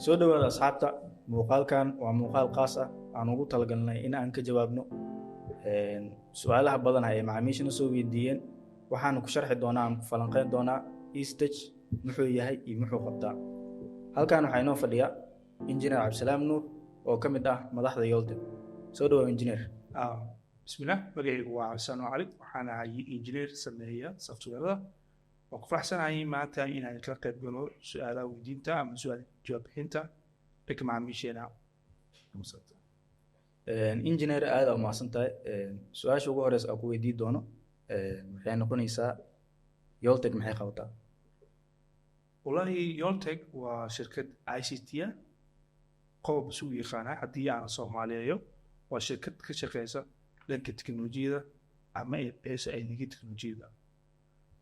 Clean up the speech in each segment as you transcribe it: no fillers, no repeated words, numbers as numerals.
soo dhawaada asxaabta. Muuqaalkan waa muuqaal qaas ah aan ugu talagalnay in aan ka jawaabno su'aalaha badan ee macaamiishana soo weydiiyeen. Waxaan ku sharxi doonaa aan ku falanqeyn doonaa e-stage muxuu yahay iyo muxuu qabtaa. Halkan waxaa inoo fadhiya Engineer Cabdisalaam Nuur oo ka mid ah madaxda Yoltech. Soo dhawaada Engineer. bismillah, magacaygu waa Cabdisalaam Cali, waxaan ahay engineer sameeya software-da. waan ku faraxsanahay maanta inaan ka qayb galo su'aalaha weydiinta ama su'aal jawaab bixinta dhanka macaamiisheena. Engineer aad u mahadsantahay. Su'aasha ugu horeysa aan ku weydiin doono waxay noqonaysaa Yoltech maxay qabataa? Wallahi Yoltech waa shirkad ICT ah, qodob isugu yaqaana haddii aan Soomaaliyeeyo. waa shirkad ka shaqeysa dhanka teknolojiyada ama ay bixiso adeegyo teknolojiyada.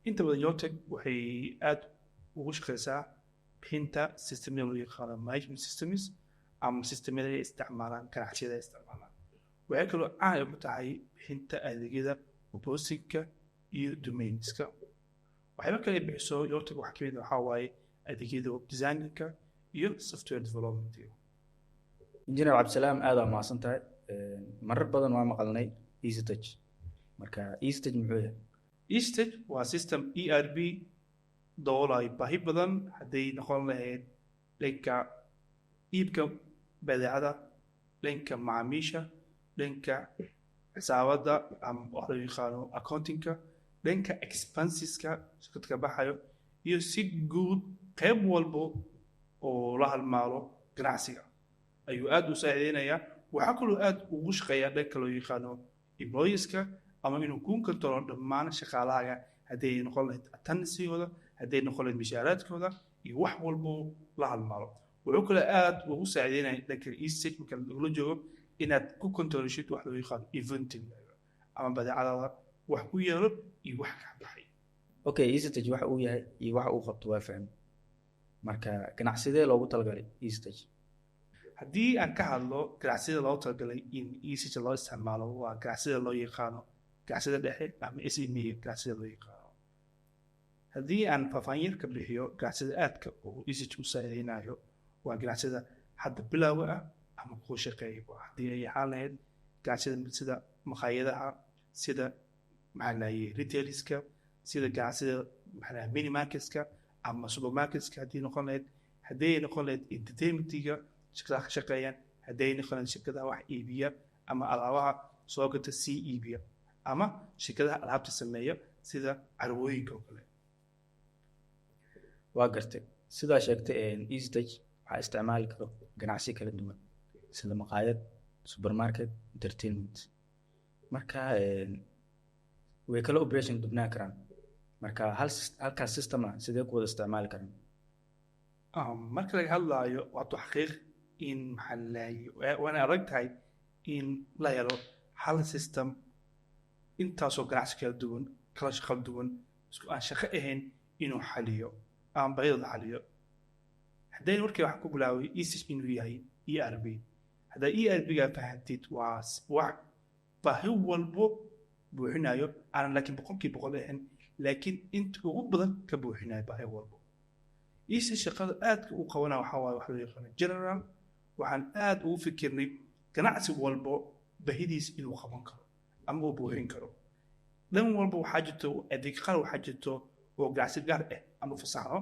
inta badan Yoltech waxay aad ugu shaqeysaa bixinta systemyada loo yaqaano management systems ama systemyada ay isticmaalaan ganacsiyada ay isticmaalaan. waxay kaloo caan ku tahay bixinta adeegyada hosting-ka iyo domainska. waxayba kale ay bixiso Yoltech waxaa kamid ah waxaa waaye adeegyada web design-ka iyo software development. Engineer Cabdisalaam aad u mahadsantahay. marar badan waa maqalnay e-stage. marka e-stage muxuu yahay? e-stage waa system ERP doolay baahi badan hadday noqon lahayd dhanka iibka badeecada, dhanka macaamiisha, dhanka xisaabada ama wax loo yaqaano accounting-ka, dhanka expenses-ka shirkadka baxayo, iyo si guud qayb walbo oo la halmaalo ganacsiga ayuu aad u saacideynayaa. waxaa kaloo aad ugu shaqeeyaa dhanka loo yaqaano employees-ka ama inuu ku kontrolo dhammaan shaqaalaha hadday noqon lahayd attendance-gooda, hadday noqon lahayd mishaaraadkooda iyo wax walbo la halmaalo. wuxuu kaloo aad ugu saacideynaya dhanka e-stage marka lagula joogo inaad ku kontrolshid wax loo yaqaano eventing ama badeecadaada wax ku yeelo iyo wax ka baxay. Okay, e-stage waxa uu yahay iyo waxa uu qabto waa fahmay. marka ganacsidee loogu talagalay e-stage? haddii aan ka hadlo ganacsiyada loogu talagalay in e-stage loo isticmaalo, waa ganacsiyada loo yaqaano ganacsiyada dhexe ama SME ganacsiyada loo yaqaano. haddii aan faahfaahin ka bixiyo ganacsiyada aadka oo e-stage u saacideynayo, waa ganacsiyada hadda bilowga ah ama kuwa shaqeeya. haddii ay ahaan lahayd ganacsiyada sida maqaayadaha, sida retailska, sida ganacsiyada mini marketska ama supermarketska, haddii noqon lahayd, hadday noqon lahayd entertainment-ga shirkadaha ka shaqeeyaan, hadday noqon lahayd shirkadaha wax iibiya ama alaabaha soo gata sii iibiya, ama shirkadaha alaabta sameeya sida carwooyinka oo kale. waa gartay. sidaa sheegtay e-stage waxaa isticmaali karo ganacsi kala duwan sida maqaayad, supermarket, entertainment. marka way kala operation dubnaan karaan. marka halkaas system ah sidee ku wada isticmaali karaan? marka laga hadlaayo waa xaqiiq in waana adag tahay in la helo hal system intaasoo ganacsi kala duwan, kala shaqo duwan, isku aan shaqo ahayn inuu xaliyo ama baahidooda xaliyo. haddayna markii waxaan ku bilaaway e-stage inuu yahay ERP. haddaa ERP-ga fahantid waa wax baahi walbo buuxinayo, aanan laakiin 100% ahayn, laakiin inta ugu badan ka buuxinayo baahi walbo. e-stage shaqada aadka u qabanaa waxaa waaye wax loo yaqaano general. waxaan aad ugu fikirnay ganacsi walbo baahidiis inuu qaban karo ama uu buuxin karo. dhan walba waxaa jirto adeeg qaar, waxaa jirto oo ganacsi gaar ah ama fasaxo,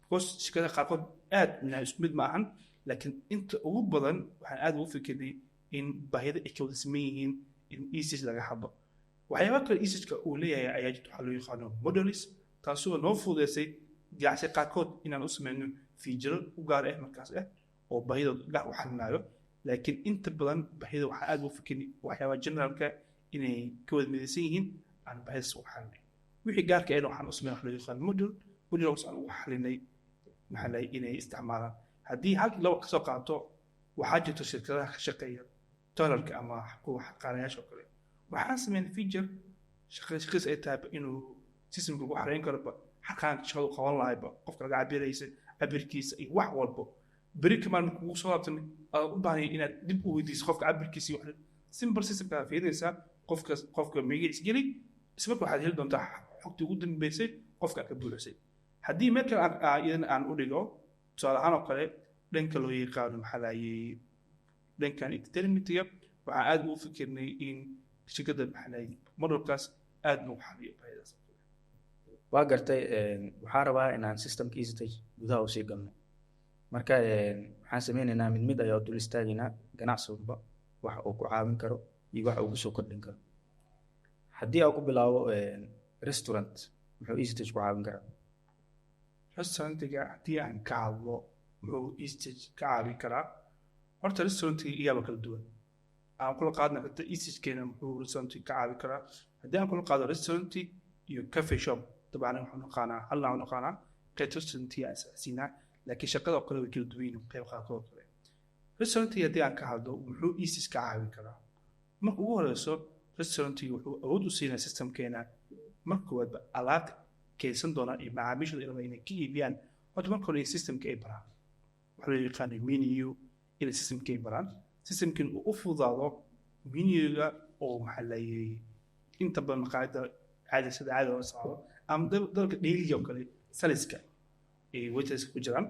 because shirkadaha qaarkood aad isku mid maahan, laakiin inta ugu badan waxaan aad ugu fikirnay in baahida ay ka wada siman yihiin in e-stage laga hadlo. waxyaaba kale e-stageka uu leeyahay ayaa jirta waxaa loo yaqaano modules, taasoo noo fududeysay ganacsi qaarkood inaan u sameyno fiijiro u gaar ah markaas oo baahidooda gaar u xalinayo. laakiin inta badan baahida waxaa aad ugu fikirnay waxyaaba generalka inay ka wada midaysan yihiin aan baahidaas u xalinay. wixii gaarka ahna waxaan u sameyn wax loo yaqaano modules aan ugu xalinay inay isticmaalaan. haddii hal laba kasoo qaato, waxaa jirta shirkadaha ka shaqeeya tollarka ama kuwa xaqaanayaasha oo kale. waxaan sameynay feature shaqadiis ay tahay inuu systemka ugu xareyn karo xaqaanka shaqadu qaban lahayba, qofka laga cabiraysa cabirkiisa iyo wax walbo. beri kamaan kugu soo laabtan u baahan inaad dib u weydiiso qofka cabirkiisa iyo simple systemka fiirinaysaa qofka magaciisa geli, isla markaa waxaad heli doontaa xogtii ugu dambeysay qofka ka buuxisay. haddii meel kale aan u dhigo tusaale ahaan oo kale dhanka loo yaqaano maxaa laayay dhankan entertainmentiga waxaa aad ugu fikirnay in shirkadda maxaa laayay modelkaas aad ugu xaliyo baahida waa gartay waxaan rabaa inaan systemka EasyTouch gudaha usii galno marka waxaan sameynaynaa mid ayaa dul istaagaynaa ganacsi walba wax uu ku caawin karo iyo wax uu kusoo kordhin karo haddii aan ku bilaabo restaurant muxuu EasyTouch ku caawin karaa restaurantiga haddii aan ka hadlo muxuu EasyTouch ka caawin karaa horta restaurantiga iyaaba kala duwan aan kula qaadna karta EasyTouchkeena muxuu restaurantiga ka caawin karaa haddii aan kula qaado restauranti iyo cafe shop dabcan waxaan naqaanaa hal nooc naqaanaa qeyb restaurantiga aan isacsiinaa laakiin shaqada oo kale way kala duwan yihiin qeyb qaarkood kale restaurantiga haddii aan ka hadlo muxuu EasyTouch ka caawin karaa marka ugu horeyso restaurantiga wuxuu awood u siinaa systemkeena marka koowaadba alaabta keensan doonaan iyo macaamiishooda ilaa inay ka iibiyaan horta marka hore systemka ay baraan waxaa loo yaqaanay menu inay systemka ay baraan systemkan uu u fududaado menuga oo maxaa laayay inta badan maqaayada caadi sida caadi loo socdo ama dalka daily oo kale saliska ee waiters ku jiraan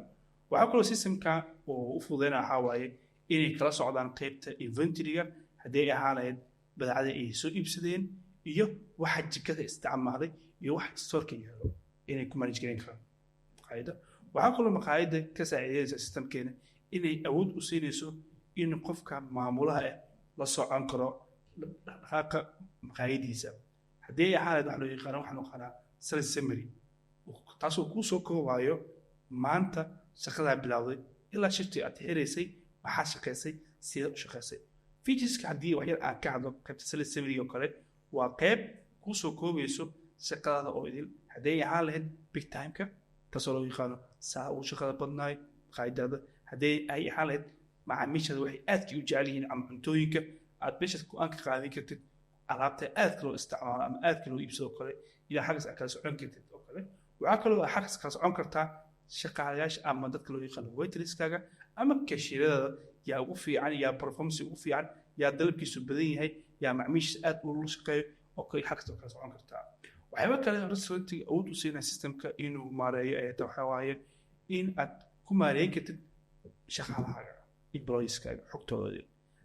waxaa kaloo systemka oo u fududeynaya waxaa waaye inay kala socdaan qaybta inventoryga haddii ay ahaanayd badeecada ay soo iibsadeen iyo waxa jikada isticmaalay iyo wax storeka yaalo inay ku manage gareyn karaan maqaayada waxaa kaloo maqaayada ka saaciideysa systemkeena inay awood u siinayso in qofka maamulaha ah la socon karo dhaqdhaqaaqa maqaayadiisa haddii ay ahaanayd wax loo yaqaano waxaan naqaanaa sales summary taasoo kuu soo koobayo maanta shaqadaa bilowday ilaa shiftii aad xiraysay waxaa shaqaysay sida u shaqaysay featureska haddii wax yar aan ka hadlo qaybta sales summary oo kale waa qayb kuu soo koobayso shaqadaada oo idil haddii ay ahaan lahayd big timeka taasoo loo yaqaano saa uu shaqada badnaay qaydada haddii ay ahaan lahayd macaamiishada waxay aadkii u jecel yihiin ama cuntooyinka aad meeshaas go-aan ka qaadan kartid alaabta aadka loo isticmaalo ama aadka loo iibsado oo kale ilaa xaggas aad kala socon kartid oo kale waxaa kaloo aad xaggas kala socon kartaa shaqaalayaasha ama dadka loo yaqaano waitreskaaga ama kashiiradaada yaa ugu fiican yaa performance ugu fiican yaa dalabkiisu badan yahay yaa macmiisha aad ula shaqeeyo oo kale xaggas kala socon kartaa waxyaaba kale restaurantiga awood u siinaya systemka inuu maareeyo ee waxaa waaye in aad ku maareyn kartid shaqaalahaaga employeeskaaga xogtooda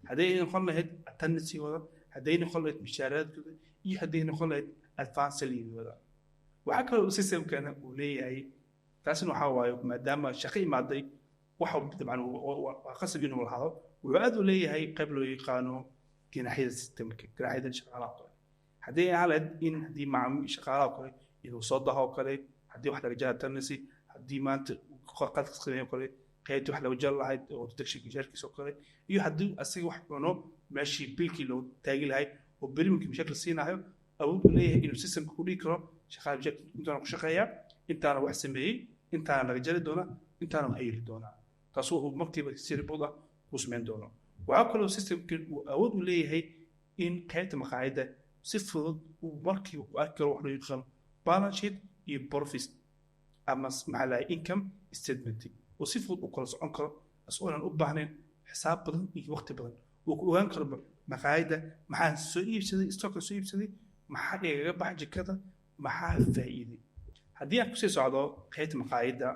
hadday noqon lahayd attendance-gooda hadday noqon lahayd mishaaraadkooda iyo hadday noqon lahayd advance salary-gooda waxaa kaloo systemkana uu leeyahay taasina waxaa waaye maadaama shaqo imaaday waxa dabcan waa qasab inuu lahaado wuxuu aad u leeyahay qayb loo yaqaano ganaxyada systemka ganaxyada shaqaalaha kale haddii ahaan lahayd in haddii macaamiil shaqaalaha kale inuu soo daho oo kale haddii wax laga jara attendance haddii maanta qadka sameeyo kale qaybtii wax laga jari lahayd oo detection sharkiisa oo kale iyo haddii asiga wax cuno meeshii bilkii loo taagi lahayd oo berimkii mashakil siinayo awood u leeyahay inuu systemka ku dhigi karo shaqaale mashakil intaana ku shaqeeyaa intaana wax sameeyey intaana laga jari doonaa intaana wax yeeli doonaa taasoo uu markiiba si ribod ah ku samayn doono waxaa kaloo systemkan uu awood u leeyahay in qaybta maqaayadda si fudud uu markii u arki karo wax loo yaqaano balance sheet iyo profit ama maxaa lahay income statement oo si fudud u kala socon karo asoonan u baahnayn xisaab badan iyo waqti badan uu ku ogaan karo maqaayadda maxaan soo iibsaday stocka soo iibsaday maxaa igaga bax jikada maxaa faa'iiday haddii aan kusii socdo qaybta maqaayadda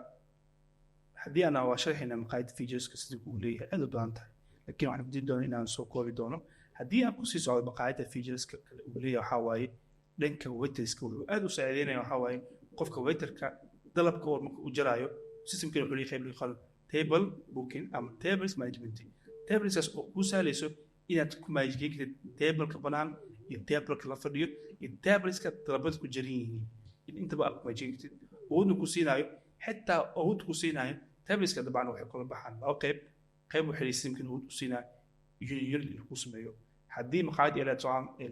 haddii ana waa sharxayna maqaayadda featureska sida uu leeyahay aad u badan tahay laakiin waxaan kudii doona inaan soo koobi doono haddii aan kusii socdo maqaayadda featureska kale uu leeyahay waxaa waaye dhanka waiterska wuxuu aad u saaciideynaya waxaa waaye qofka waiterka dalabka war marka uu jaraayo systemkan wuxuu leeyahay qayb loo yaqaano table booking ama tables management tableskaas oo kuu sahlayso inaad ku maajigey kartid tableka banaan iyo tableka la fadhiyo iyo tableska dalabada ku jaran yihiin in intaba aad ku maajigey kartid awoodna ku siinaayo xitaa awood ku siinaayo tableska dabcan waxay kula baxaan laba qayb waxay systemkan awood u siinaa union ku sameeyo haddii maqaayad ay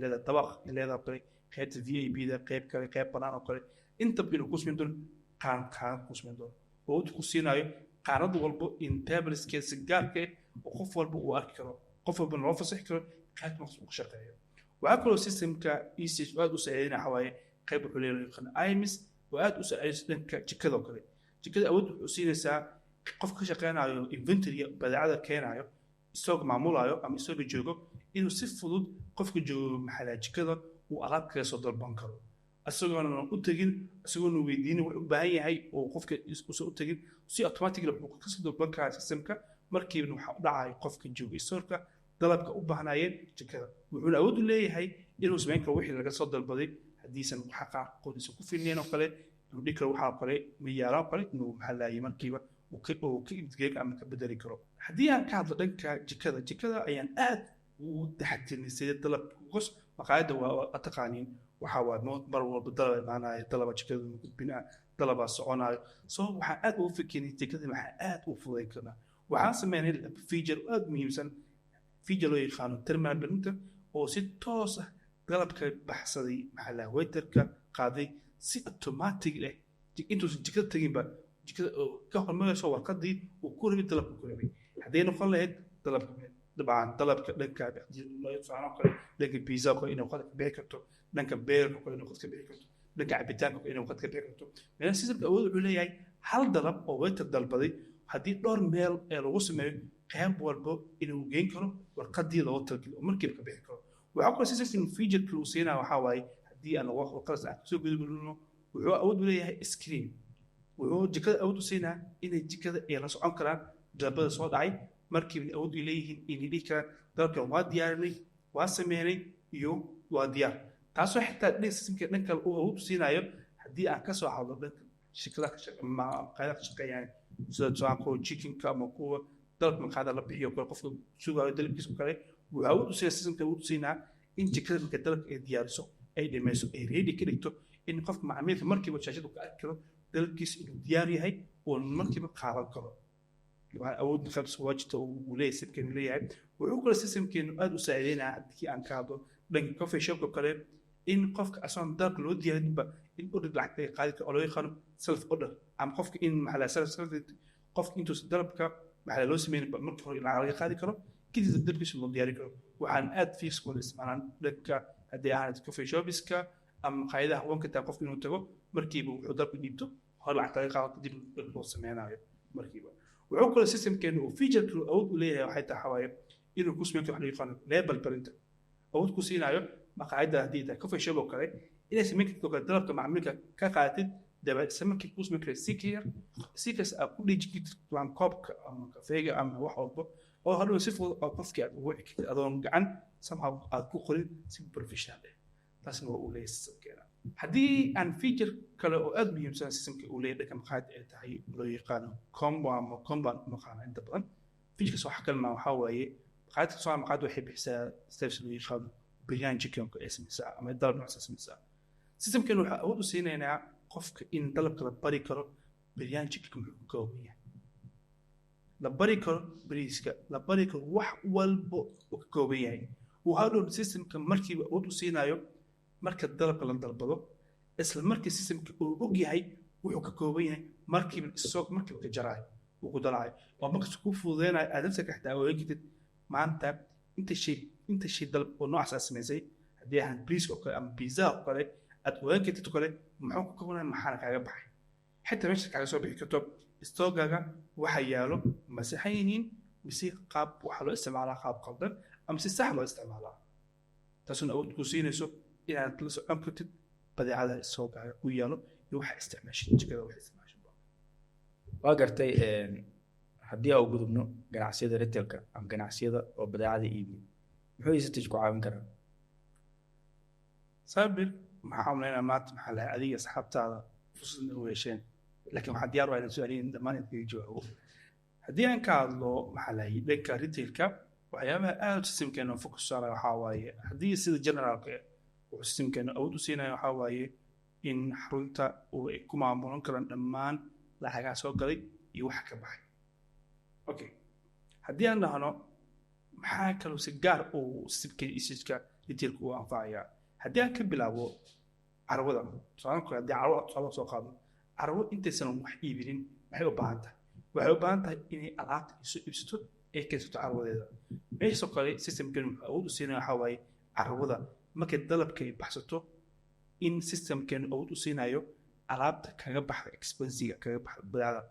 leedahay dabaq ay leedahay kale qaybta VIP-da qayb kale qayb banaan oo kale intaba inuu ku sameyn doono qaan ku sameyn doono awood ku siinaayo qaanad walbo in tableskeeda gaarka oo qof walba uu arki karo qof walba loo fasaxi karo qayd maqsad ku shaqeeyo waxaa kaloo systemka EasyTouch aad u saacideynaya waxaa waaye qayb wuxuu leeyahay IMS oo aad u saacideysa dhanka jikada oo kale jikada awood wuxuu siinaysaa qof ka shaqeynayo inventory badeecada keenayo isagoo maamulayo ama isagoo joogo inuu si fudud qofka joogo maxaa jikada uu alaab kaga soo dalban karo asagoona u tagin asagoona weydiinin wuxuu u baahan yahay oo qofka uusan u tagin si automatically wuxuu kasoo dalban karaa systemka markiiba waxaa u dhacaya qofka jooga stoorka dalabka u baahnayeen jikada wuxuuna awood u leeyahay inuu samayn karo wixii laga soo dalbaday haddiisan waxa qaarkoodiisa ku filneen oo kale inuu dhihi karo waxaa kale miyaalaan kale inuu maxalaayay markiiba uu ka ibtigeeg ama ka bedeli karo haddii aan ka hadlo dhanka jikada ayaan aad ugu taxatirnay sida dalabka qos maqaayadda waa taqaaniin waxaa waa mar walba dalab imaanaya dalaba jikada gudbinaa dalaba soconayo soo waxaan aad ugu fikirinay jikada waxaa aad u fudayn karnaa waxaan sameynay feature aad muhiimsan feature loo yaqaano terminal dhallinta oo si toos ah dalabka baxsaday maxaa waiterka qaaday si automatic ah intuusan jikada taginba jikada ka hormarayso warqadii uu ku rabay dalabka ku rabay haddii noqon lahayd dalabka dabcan dalabka dhanka dhanka pizza ko inuu qad ka bixi karto dhanka beerka ko inuu qad ka bixi karto dhanka cabitaanka ko inuu qad ka bixi karto meel systemka awood wuxuu leeyahay hal dalab oo waiter dalbaday haddii dhowr meel ee lagu sameeyo qayb walba inuu geyn karo warqadii loogu talagalay oo markiiba ka bixi karo waxaa kaloo system feature uu siinaa waxaa waaye haddii aan wax qalas ah soo gudbino wuxuu awood u leeyahay screen wuxuu jikada awood u siinaa inay jikada ay la socon karaan dalbada soo dhacay markiiba awood u leeyihiin inay dhihi karaan dalabkan waa diyaarinay waa sameynay iyo waa diyaar taasoo xitaa systemka dhanka uu awood u siinayo haddii aan ka soo hadlo dhanka shirkadaha ka shaqeeyaan sida tusaanko chickenka ama kuwa dalabka maqaada la bixiyo kale qofka sugayo dalabkiisa kale wuxuu awood u siinaa systemka awood u siinaa in jikada marka dalabka ay diyaariso ay dhamayso ay ready ka dhigto in qofka macaamilka markiiba shaashada ka arki karo dalabkiisa inuu diyaar yahay oo markiiba qaadan karo awood khaas waajibta uu leeyahay systemkeenu leeyahay wuxuu kale systemkeenu aad u saacideynaa haddii aan ka hadlo dhanka coffee shopka kale in qofka asoon dalabka loo diyaarinba in order lacagta ay qaadi karo oo loo yaqaano self order ama qofka in maxaa self qofka intuusan dalabka maxaa loo sameynba marka hore lacag laga qaadi karo kadib dalabkiisa loo diyaari karo waxaan aad fiis ku isticmaalaan dhanka haddii ahayd coffee shopska ama qaayadaha wanka taa qofka inuu tago markiiba wuxuu dalabka dhiibto hor lacagta laga qaado kadib loo sameynayo markiiba wuxuu kale systemkeenu uu feature awood u leeyahay waxay tahay xawaaye inuu ku sameeyo wax la yaqaan label printer awood ku siinayo maqaayadda haddii tahay coffee shop oo kale inay sameyn karto kale dalabka macaamilka ka qaadatid dabeed samarkii ku sameyn kara sikas aad ku dhiji kartid koobka ama kafeega ama wax walba oo hadhow si fudud oo qofkii aad ugu xigtid adoon gacan somehow aad ku qorin si professional ah taasna waa uu leeyahay systemkeena haddii aan feature kale oo aad muhiimsan systemka uu leeyahay dhanka maqaayadda ay tahay loo yaqaano combo ama compound maqaana inta badan features waxa kalena waxaa waaye maqaayadda soo maqaayadda waxay bixisaa steps loo yaqaano biryaan chickenka ee sameysaa ama dalab noocaas sameysaa systemkeenu waxaa awood u siinaynaa qofka in dalabka la bari karo biryaan chickenka muxuu ka kooban yahay la bari karo bariiska la bari karo wax walba uu ka kooban yahay waxaa dhow systemka markiiba awood u siinayo marka dalabka la dalbado isla markii systemka uu og yahay wuxuu ka kooban yahay markiiba ka jaraayo uu ku dalacayo oo markaas ku fududeynayo aadamta ka xitaa oo eegtid maanta inta shay dalab oo noocaas aad samaysay haddii ahaan bariiska oo kale ama pizza oo kale aad ogaan kartid oo kale muxuu ka koobanaya maxaana kaaga baxay xitaa meesha kaaga soo bixi karto stoogaaga waxa yaalo ma saxan yihiin mise qaab waxaa loo isticmaalaa qaab qaldan ama si sax loo isticmaalaa taasuna awood ku siinayso inaad la socon kartid badeecada stoogaaga u yaalo iyo waxa isticmaashid jikada waxa isticmaashid waa gartay haddii aan u gudubno ganacsiyada retailka ama ganacsiyada oo badeecada iibiya muxuu EasyTouch ku caawin karaa sabir maxaa umaleynaa maanta maxaa lahay adiga asxaabtaada fursad u yeesheen laakiin waxaa diyaar waa inaan su-aaliyin dhammaan idinkaga jawaabo haddii aan ka hadlo maxaa lahay dhanka retailka waxyaabaha aad systemkeena focus saaraya waxaa waaye haddii sida generalka wuxuu systemkeena awood u siinaya waxaa waaye in xarunta uu ay ku maamulan karaan dhammaan lacagaha soo galay iyo waxa ka baxay okay haddii aan dhahno maxaa kaloo si gaar uu systemkeena EasyTouchka retailka u anfacayaa haddii aan ka bilaabo carwada tusaale haddii carwo soo qaado carwo intaysan wax iibinin maxay u baahan tahay waxay u baahan tahay inay alaabta isu iibsato ay kaysato carwadeeda meeshaasoo kale systemkan wuxuu awood u siinaya waxaa waaye carwada markay dalabkay baxsato in systemkan awood u siinayo alaabta kaga baxday expensiga kaga baxday badeecada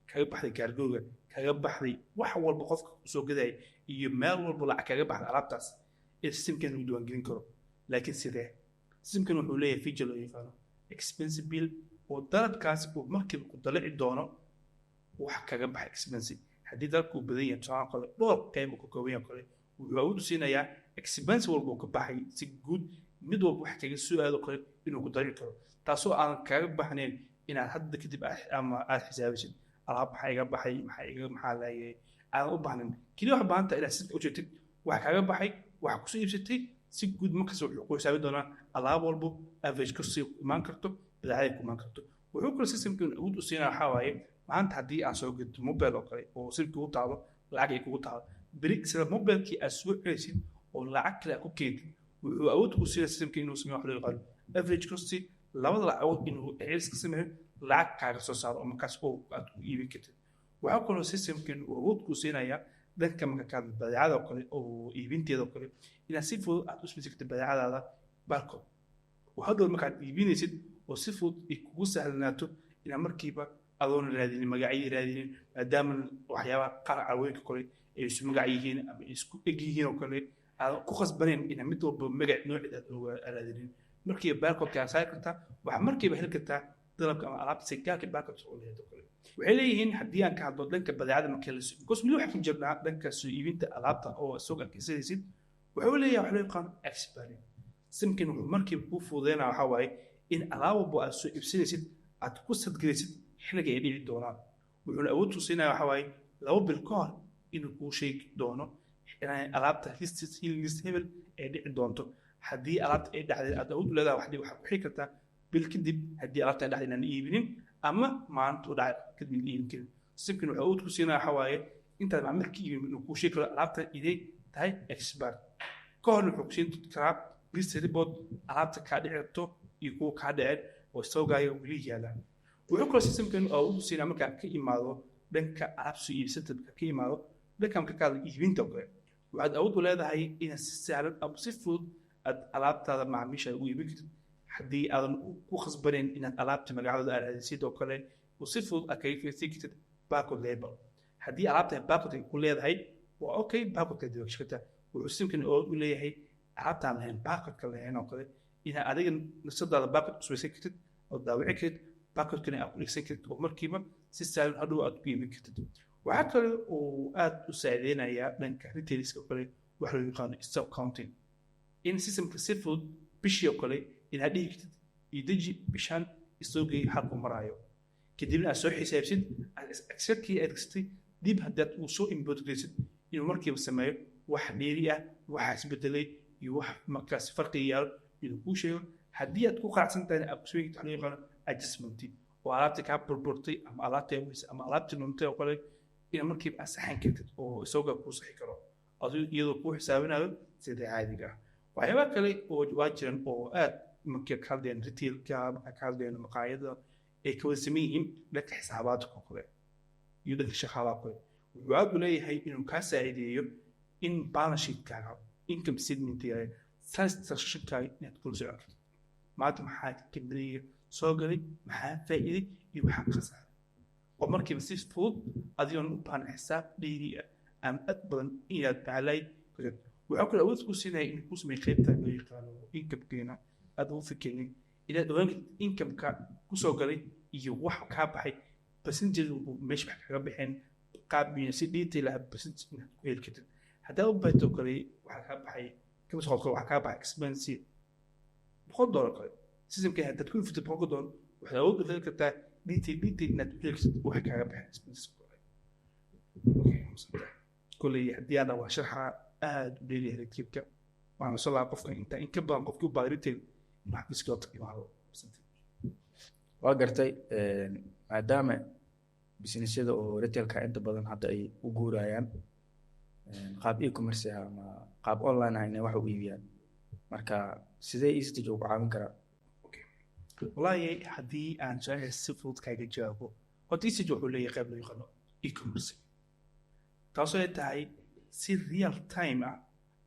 kaga baxday gaargooga kaga baxday wax walba qofka soo gaday iyo meel walba lacag kaga baxday alaabtaas ee systemkan uu diiwaangelin karo laakiin sidee systemkan wuxuu leeyahay feature loo yaqaano expensive bill oo dalabkaas uu markiiba ku dalaci doono wax kaga baxa expensive haddii dalabku uu badan yahay tusaale kale dhowr qayb uu ka kooban yahay kale wuxuu awood u siinayaa expense walba uu ka baxay si guud mid walba wax kaga soo aado kale inuu ku dalaci karo taasoo aan kaga baxnayn inaad hadda kadib ama aad xisaabisid alaab maxaa iga baxay maxaa laayay aan u baahnayn kaliya wax baahanta inaad si u jeedid wax kaga baxay wax ku soo iibsatay si guud markaas wuxuu ku xisaabi doonaa alaab walba average ka sii imaan karto badeecada ku imaan karto wuxuu kale systemkan awood u siinaa waxaa waaye maanta haddii aan soo gudto mobile oo kale oo sirki u taalo lacag ay kugu taalo beri sida mobilekii aad soo celisid oo lacag kale ku keentid wuxuu awood u siinaa systemka inuu sameeyo wax loo yaqaano average cost labada lacagood inuu celis ka sameeyo lacag kaaga soo saaro oo markaas oo aad ku iibin kartid waxaa kaloo systemkan uu awood ku siinayaa dhanka marka kaad badeecada oo kale oo iibinteeda oo kale inaad si fudud aad u isbedeli kartid badeecadaada barcode waxaa dhow markaad iibinaysid oo si fudud ay kugu sahlanaato inaad markiiba adoon raadinin magacyadii raadinin maadaama waxyaabaha qaar cawooyinka kale ay isu magac yihiin ama isku eg yihiin oo kale aad ku khasbaneen inaad mid walba magac nooceed aad uga raadinin markiiba barcode-ka aad saari kartaa waxaa markiiba heli kartaa dalabka ama alaabta sigaalka barcode oo leeyahay oo kale waxay leeyihiin haddii aan ka hadlo dhanka badeecada marka la soo because weli waxaan ku jirnaa dhanka soo iibinta alaabta oo suuq arkaysanaysid wuxuu leeyahay wax loo yaqaan expiry simkin wuxuu markiiba kuu fududeynaa waxaa waaye in alaab walba aad soo iibsanaysid aad ku sadgaraysid xilliga ay dhici doonaan wuxuuna awood u siinaya waxaa waaye 2 bil ka hor inuu kuu sheegi doono inay alaabta list hebel ay dhici doonto haddii alaabta ay dhacday aad awood u leedahay waxaad ku xigi kartaa bil kadib haddii alaabta ay dhacday inaan iibinin ama maanta u dhacay kadib iibin karin simkin wuxuu awood ku siinaya waxaa waaye intaad macmiilka iibin inuu kuu sheegi karo alaabta iday tahay expert ka horna wuxuu ku siin karaa list report alaabta kaa dhici karto iyo kuwa kaa dhaceen oo soogaaya weli yaalaan wuxuu kaloo systemkan oo u siinaa markaa ka imaado dhanka alaab soo iibsanta ka imaado dhanka marka kaada iibinta oo kale waxaad awood u leedahay inaad si sahlan ama si fudud aad alaabtaada macaamiisha u iibin kartid haddii aadan ku khasbanayn inaad alaabta magacadooda aad raadisid oo kale oo si fudud aad kaga fiirsan kartid barcode label haddii alaabta barcode ku leedahay waa okay barcode-ka dibaagsho kartaa wuxuu systemkan awood u leeyahay alaabtaan lahayn barcode-ka lahayn oo kale inaad adiga nafsadaada barcode usbaysan kartid oo daawici kartid barcode-kana aad ku dhigsan kartid oo markiiba si sahlan hadhow aad ku iibin kartid waxaa kale oo aad u saacideynayaa dhanka retailska oo kale wax loo yaqaano stock counting in systemka si fudud bishii oo kale inaad dhihi kartid iyo deji bishaan isoo geey halku maraayo kadibna aad soo xisaabsid excelkii aad gasatay dib haddaad uu soo import garaysid inuu markiiba sameeyo wax dheeri ah waxa isbedelay iyo wax markaas farqi yaalo inuu kuu sheego haddii aad ku qanacsan tahay aad kusoo yigto wax loo yaqaano adjustment oo alaabta kaa burburtay ama alaabta weyse ama alaabta luntay oo kale inaad markiiba aad saxan kartid oo isagoo kuu saxi karo iyadoo kuu xisaabinayo sida caadiga ah waxyaaba kale oo waa jiran oo aad markii ka hadleen retailka marka ka hadleen maqaayada ay ka wada sameyn yihiin dhanka xisaabaadka oo kale iyo dhanka shaqaalaha kale wuxuu aad u leeyahay inuu kaa saacideeyo in balance sheetkaaga income statementkaaga sales transactionkaaga inaad kula socon karto maanta maxaa kambaniga soo galay maxaa faa'iiday iyo maxaa khasaaray oo markiiba si fudud adigoon u baahan xisaab dheeri ah ama aad badan inaad macalay waxaa kale awood ku siinaya inuu ku sameeyo qaybta loo yaqaano income-keena aad ugu fikirnin inaad ogaan kartid income-ka kusoo galay iyo wax kaa baxay percentage uu meesha wax kaga baxeen qaab si detail ah percentage inaad ku heli kartid haddaa u baahato kale waxaa kaa baxay kama soo qodko waxaa kaa baxay expense $100 kale systemka haddaad ku ifto $100 waxaad awood u heli kartaa detail inaad ku heli kartid wax kaaga baxay expense كل ديانا وشرحها ديري هالكيبكا وأنا صلى قفك أنت إن كبر قفك وباريتين ما حدش قط يوهاو وقرتي maadaama businessyada oo retailka inta badan hadda ay u guurayaan qaab e-commerce ama qaab online ah inay wax u iibiyaan marka sidee EasyTech ugu caawin karaa wallahi haddii aan jecel si fudud kaaga jawaabo horta EasyTech wuxuu leeyahay qayb loo yaqaano e-commerce taasoo ay tahay si real time ah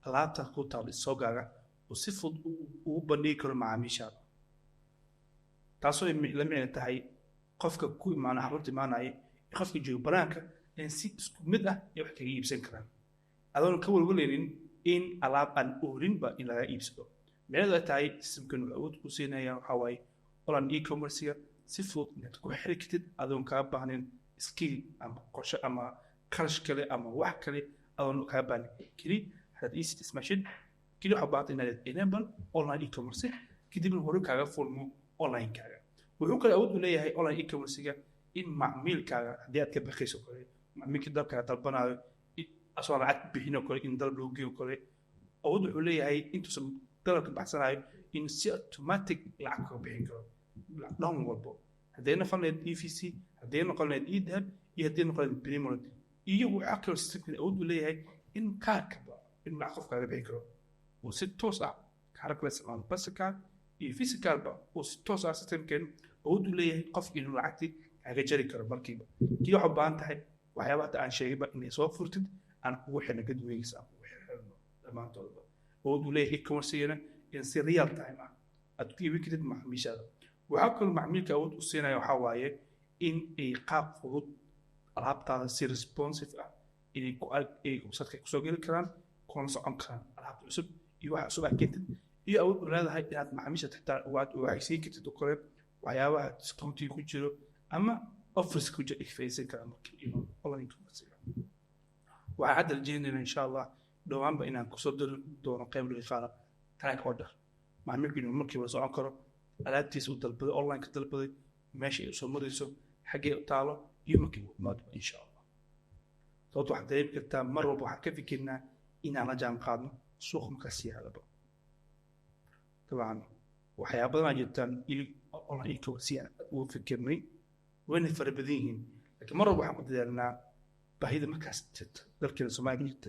alaabta ku taal isagaaga oo si fudud ugu bandhigi karo macaamiishaada taasoo la micno tahay qofka ku imaana xarunta imaanaya qofka jooga banaanka in si isku mid ah ay wax kaga iibsan karaan adoon ka walwaleyn in alaab aan oorinba in laga iibsado meelaha tahay systemkan wuxuu awood ku siinaya waxa waaye online e-commerce si fudud inaad ku xiri kartid adoon kaa baahnayn skill ama qorshe ama kharash kale ama wax kale adoon kaa baahnayn keli hadaad isticmaashid keli waxaa baahan inaad enable online e-commerce kadibna hore kaaga furmo online-kaaga wuxuu kale awood u leeyahay online e-commerce-ga in macmiilkaaga haddii aad ka baqayso kale macmiilkii dalkaaga dalbanaayo asoo lacag bixinoo kale in dalab loo geeyo kale awood wuxuu leeyahay intuusan dalabka baxsanayo in si automatic lacag kaga bixin karo dhan walbo haddii noqon lahayd EVC haddii noqon lahayd e-dahab iyo haddii noqon lahayd Primordial iyo waxaa kaloo systemkan awood u leeyahay in kaarkaba in lacag qof kaaga bixin karo oo si toos ah kaarka la isticmaalo Mastercard iyo Visacardba oo si toos ah systemkan awood u leeyahay qofkii inuu lacagtii kaaga jari karo markiiba kii waxaa u baahan tahay waxyaabaha aan sheegayba inay soo furtid aan kugu xirna gadweygiisa aan kugu xirno dhammaantoodba awood u leeyahay e-commerce-gana in si real time ah aad ku iibin kartid macaamiishaada waxaa kaloo macmiilka awood u siinaya waxaa waaye in ay qaab fudud alaabtaada si responsive ah inay website-ka kusoo geli karaan kuna socon karaan alaabta cusub iyo waxa cusub aad keentid iyo awood u leedahay inaad macaamiisha xitaa waxaysiin kartid oo kale waxyaabaha discountiga ku jiro ama offers ku jira ifaysan karaan markii online commerce-ga waxaan hadda rajeynaynaa insha allah dhowaanba inaan kusoo diri doono qayb loo yaqaano track order macmiilku inuu markiiba socon karo alaabtiisa uu dalbaday online ka dalbaday meesha ay soo marayso xaggee u taalo iyo markii uu imaado insha allah sababto waxaad dareemi kartaa mar walba waxaan ka fikirnaa inaan la jaan qaadno suuqa markaas yaadaba dabcan waxyaaba badan aa jirtaan online e-commerce aan ugu fikirnay wayna fara badan yihiin laakiin mar walba waxaan ku dadaalnaa baahida markaas jirta dalkeena Soomaaliya jirta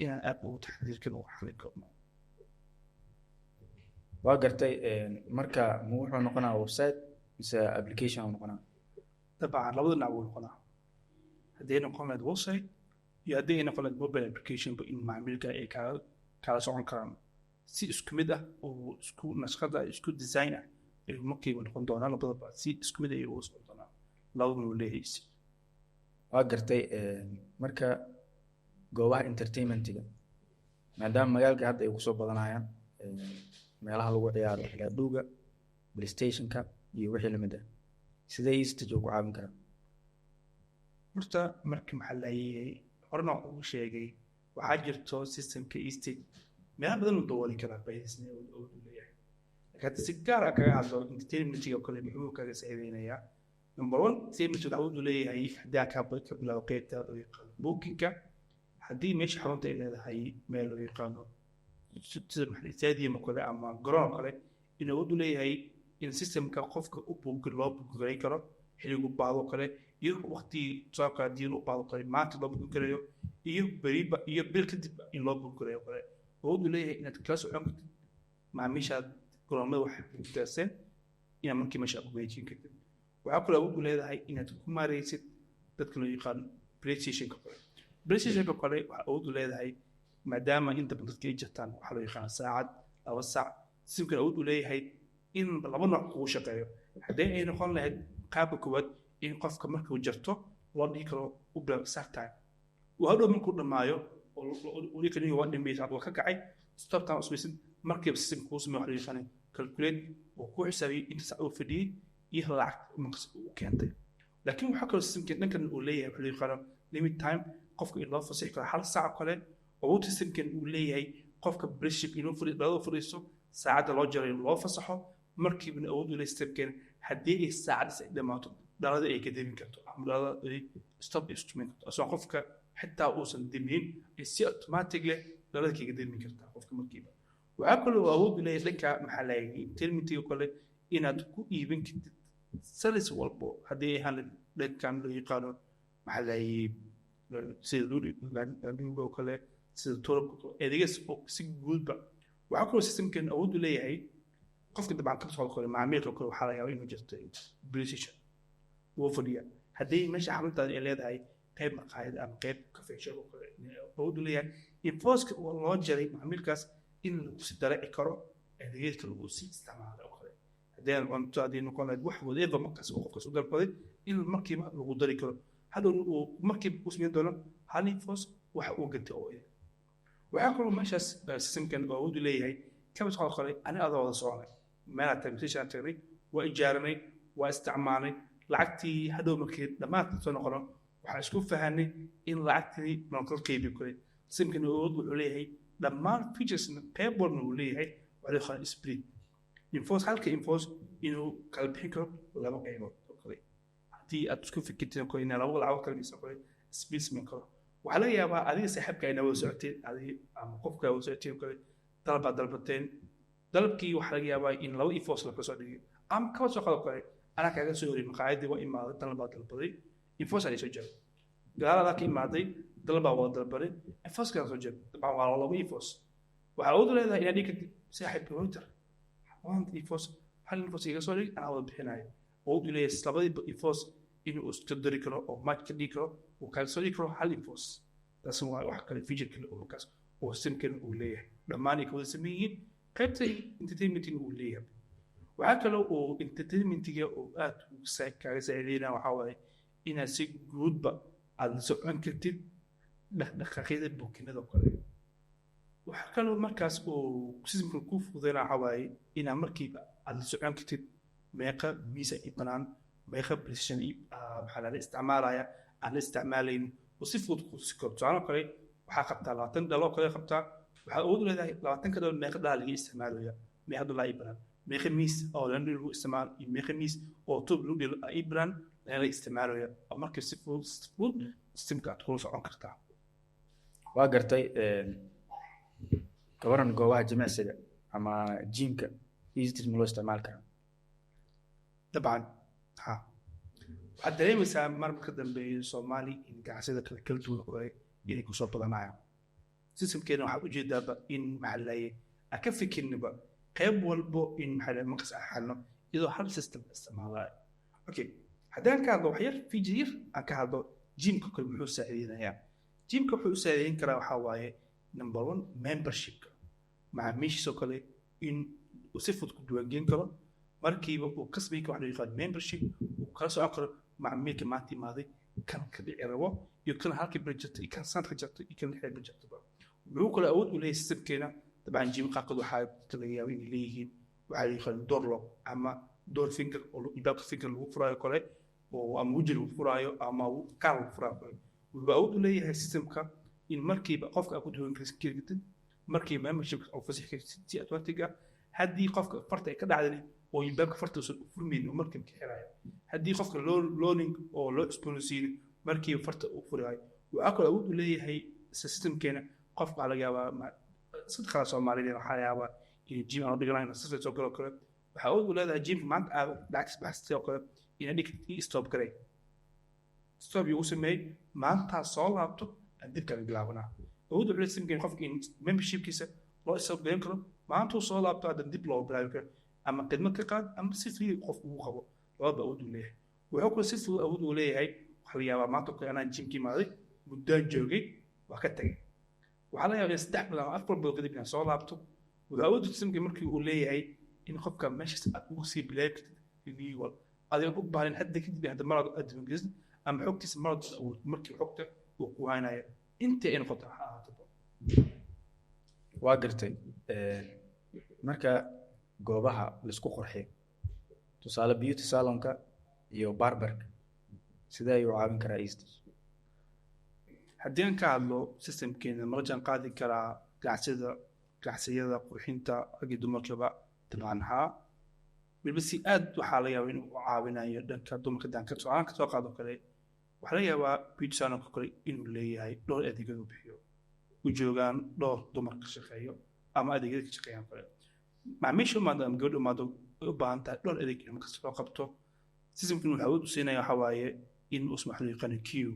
inaan aad ugu taxadiirkan ugu xalin karno waa gartay marka ma wuxuu noqonaa website mise application uu noqonaa dabcan labada dhinac wuu noqonaa haddii noqon lahayd website iyo haddii noqon lahayd mobile application ba in macaamiilka ay kala socon karaan si isku mid ah oo isku nashqada isku design ah ay markiiba noqon doonaan labadaba si isku mid ay ugu socon doonaan labaduna uu leeyahay waa gartay marka goobaha entertainment-ga maadaama magaalka hadda ay kusoo badanayaan meelaha lagu ciyaaro gaadhuuga PlayStation-ka iyo wixii lamid ah sidee Eastage ugu caawin karaa horta markii maxaa leeyahay horena uu sheegay waxaa jirto systemka Eastage meelo badan uu dabooli karaa baahidisna uu leeyahay laakiin si gaar ah kaga hadlo entertainment-ga oo kale muxuu kaga saacadeynayaa number 1 entertainment uu leeyahay haddii ka bilaabo qaybta oo yaqaan booking-ka haddii meesha xarunta ay leedahay meel oo yaqaano sida stadium kale ama garoon kale inuu u leeyahay in systemka qofka u loo buugaray karo xiligu baado kale iyo waqti soo qaadin u baado kale maanta loo buugarayo iyo bariba iyo bil kadib in loo buugarayo kale oo u leeyahay inaad kala socon kartid macaamiisha garoomada wax buugtaaseen in markii meesha ugu weejin kartid waxaa kale u leedahay inaad ku maareysid dadka loo yaqaan PlayStation-ka kale PlayStation-ka kale waxa uu leedahay maadaama inta badan dadka ay jirtaan waxa loo yaqaan saacad laba saac sidoo kale uu leeyahay in laba nooc uu shaqeeyo haddii ay noqon lahayd qaabka koowaad in qofka markuu jirto loo dhigi karo u bilaab start time waa dhow markuu dhamaayo oo uu kaniyo waa dhimaysa oo ka kacay stop time usmaysan markii system ku sameeyo waxa loo yaqaan calculate oo ku xisaabiyo inta saac uu fadhiyay iyo lacag markaas uu keentay laakiin waxa kale systemka dhankan uu leeyahay waxa loo yaqaan limit time qofka in loo fasaxo karo hal saac kale oo systemkan uu leeyahay qofka briship inuu fadhiisto saacada loo jaray loo fasaxo markiiba awood u leeyahay systemkan haddii ay saacad dhamaato dhalada ay ka demin karto ama dhalada ay stop instrument asoo qofka xitaa uusan demin si automatic leh dhalada ka demin karta qofka markiiba waxa kale oo awood u leeyahay dhanka maxaa leeyahay termintiga kale inaad ku iibin kartid service walbo haddii ay hal dhankan loo yaqaano maxaa leeyahay sida loo kale sida toolka adeegas si guudba waxa kale systemkan awood u leeyahay qofka dabcan ka soo qoray macaamiilka kale waxa laga yaabaa inuu jirto PlayStation wuu fadhiya haddii meesha xaruntaada ay leedahay qayb maqaayad ama qayb cafe shop oo kale awood u leeyahay in fooska loo jaray macaamiilkaas in lagu si daraaci karo adeegyada lagu sii isticmaalo oo kale haddii noqon lahayd wax whatever markaas uu qofka soo dalbaday in markiiba lagu dari karo hadhow uu markiiba u sameyn doono hali foos waxa uu gatay oo waxaa kaloo meeshaas systemkan awood u leeyahay kaba soo qoray ani adoo wada soconay meelaha television tagay waa ijaaranay waa isticmaalnay lacagtii hadhow markii dhammaadka soo noqono waxaan isku fahanay in lacagtii nookala qeybi karay simkan awood wuxuu leeyahay dhammaan featuresna qayb walbana uu leeyahay waxaa loo yaqaan split invoice halka invoice inuu kala bixin karo laba qaybood oo kale haddii aad isku fikirteen kale inaa laba lacag kala dhisan kale split samayn karo waxaa laga yaabaa adiga saaxiibka ayna wada socoteen adiga ama qofka wada socoteen kale dalbaad dalbateen dalabkii waxaa laga yaabaa in laba invoice la kasoo dhigayo ama kaba soo qado kale anaa kaaga soo horin maqaayadii waa imaaday dalbaad dalbaday invoice aan soo jaray gaalada ka imaaday dalbaa wada dalbaday invoice kaan soo jaray dabcan waa laba invoice waxaa ugu leedahay inaad dhigi saaxiibka hoytar waan invoice hal invoice iga soo dhig anaa wada bixinayo oo u leeyahay labadii invoice inuu iska dari karo oo match ka dhigi karo uu kala soo dhigi karo hal invoice taas waa wax kale feature kale oo kaas oo simkan uu leeyahay dhammaan ay wada sameeyeen qaybta entertainment uu leeyahay waxaa kale oo entertainment-ga oo aad kaaga saacideynaya waxaa waaye inaad si guudba aad la socon kartid dhaqdhaqaaqyada bukinada kale waxaa kaloo markaas oo systemka ku fududeyna waxaa waaye inaad markiiba aad la socon kartid meeqa miisa i banaan meeqa precision maxaa la isticmaalaya aan la isticmaalayn oo si fudud ku si koro tusaale kale waxaa qabtaa 20 dhaloo kale qabtaa waxaad ugu leedahay 20 dhaloo meeqa dhalaa laga isticmaalaya meeqa dhalaa i banaan meeqa miis oo lagu isticmaal iyo meeqa miis oo tub lagu dhilo i banaan la isticmaalayo oo marka si fudud systemka aad ku socon kartaa waa gartay gabaran goobaha jimicsiga ama jimka easy loo isticmaal karaa dabcan ha waxaad dareemaysaa marka dambeeya soomaali in ganacsiyada kala duwan oo inay kusoo badanayaan systemkeena waxaa ujeedaaba in maxaa laye aan ka fikirniba qayb walbo in maxaa markas axalno iyadoo hal system isticmaalayo okay haddaan ka hadlo waxyar feature yar aan ka hadlo jimka kale muxuu saacideynayaa jimka wuxuu u saacideyn karaa waxaa waaye number 1 membershipka macaamiishiisoo kale in uu si fudud ku diiwaangelin karo markiiba uu kasbay ka wax loo yaqaan membership uu kala socon karo macaamiilka maanta imaaday kan ka dhici rabo iyo kan halkii bar jirtay iyo kan sanadka jirtay iyo kan lixda bar jirtay wuxuu kale awood u leeyahay systemkeena dabcan jim qaarkood waxaa laga yaabaa inay leeyihiin waxaa la yaqaan door lock ama door finger oo albaabka finger lagu furaayo kale oo ama weji lagu furaayo ama kaar lagu furaayo kale wuxuu awood u leeyahay systemka in markiiba qofka aad ku diiwaangelin kartid markiiba membership oo fasax kartid si automatic ah haddii qofka farta ay ka dhacday oo albaabka farta uu furmin oo markiiba ka xirayo haddii qofka loaning oo loo isboonsiin markiiba farta uu furayo waxa kale uu leeyahay systemkeena qofka laga yaabaa saddex Soomaaliyeed waxa yaaba in jim aan dhiganayna safar soo galo kale waxa uu leeyahay jim maanta aad dax baxsi oo kale in dhig stop garay stop uu sameey maanta soo laabto dib kale bilaabana uu u systemkeena qofka in membershipkiisa loo soo gayn karo maanta soo laabto aad dib loo bilaabi karo ama khidmad ka qaad ama si free qof uu qabo laba awood u leeyahay wuxuu ku si fudud awood u leeyahay waxa la yaabaa maanta kale anaan jimkii maaday muddo joogay waa ka tagay waxa la yaabaa saddex bilood afar bilood kadib inaan soo laabto wuxuu awood u systemkii markii uu leeyahay in qofka meeshaas aad ugu sii bilaabi kartid illegal adiga u baahan hadda kadib hadda marad adduun gees ama xogtiisa marad markii xogta uu ku haynayo inta ay noqoto ha ahaato waa gartay marka goobaha la isku qurxiyo tusaale beauty salonka iyo barberka sidee ayuu caawin karaa east haddii aan ka hadlo systemkeena ma jaan qaadi karaa ganacsiyada qurxinta rag iyo dumarkaba dabcan haa weliba si aad waxaa laga yaabaa inuu caawinayo dhanka dumarka danka aan ka soo qaado kale waxaa laga yaabaa beauty salonka kale inuu leeyahay dhowr adeegyada uu bixiyo u joogaan dhowr dumar ka shaqeeyo ama adeegyada ka shaqeeyaan kale macaamiisha maadaama gabadha umaado u baahan tahay dhowr adeeg in markasta loo qabto systemkan wuxuu awood u siinaya waxaa waaye in uu ismaxlo yaqaano queue